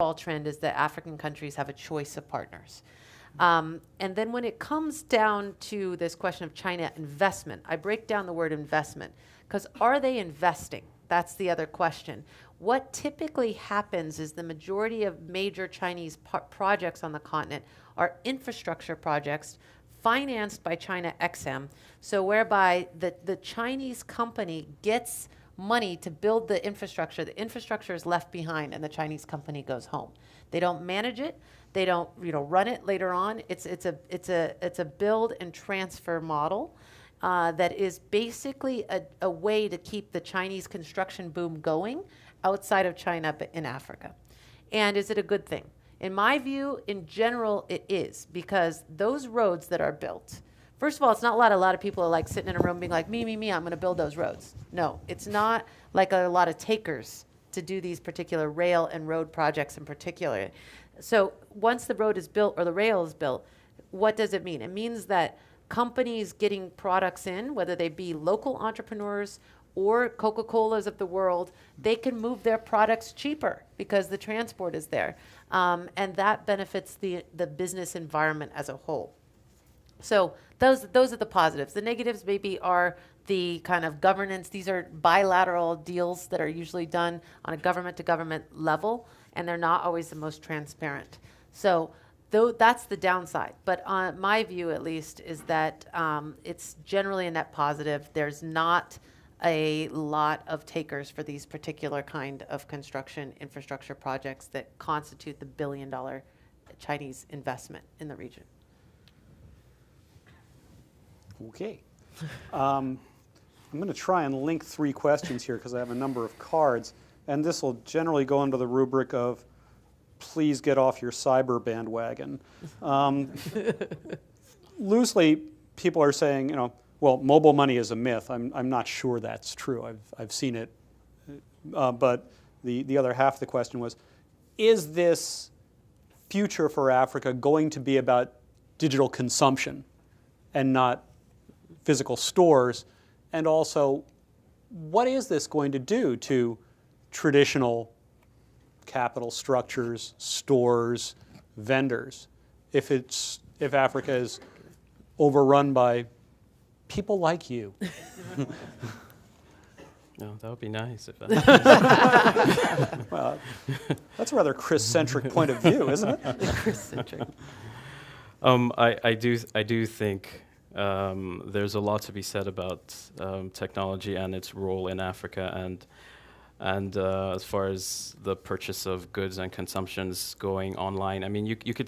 overall trend is that African countries have a choice of partners. And then when it comes down to this question of China investment, I break down the word investment because are they investing? That's the other question. What typically happens is the majority of major Chinese projects on the continent are infrastructure projects financed by China XM, so whereby the Chinese company gets money to build the infrastructure is left behind and the Chinese company goes home. They don't manage it, they don't run it later on. It's a build and transfer model that is basically a way to keep the Chinese construction boom going outside of China but in Africa. And is it a good thing? In my view, in general, it is, because those roads that are built, first of all, it's not a lot of people are like sitting in a room being like, me, I'm going to build those roads. No, it's not like a lot of takers to do these particular rail and road projects in particular. So once the road is built or the rail is built, what does it mean? It means that companies getting products in, whether they be local entrepreneurs or Coca-Colas of the world, they can move their products cheaper because the transport is there. And that benefits the business environment as a whole. So those are the positives. The negatives maybe are the kind of governance. These are bilateral deals that are usually done on a government-to-government level, and they're not always the most transparent. So that's the downside. But my view, at least, is that it's generally a net positive. There's not a lot of takers for these particular kind of construction infrastructure projects that constitute the billion-dollar Chinese investment in the region. Okay. I'm going to try and link three questions here because I have a number of cards, and this will generally go under the rubric of please get off your cyber bandwagon. Loosely, people are saying, well, mobile money is a myth. I'm not sure that's true. I've seen it. But the other half of the question was, is this future for Africa going to be about digital consumption and not physical stores? And also, what is this going to do to traditional capital structures, stores, vendors, if Africa is overrun by people like you? No, that would be nice if Well, that's a rather Chris-centric point of view, isn't it? Chris-centric. I do think there's a lot to be said about technology and its role in Africa, and as far as the purchase of goods and consumptions going online. I mean, you could see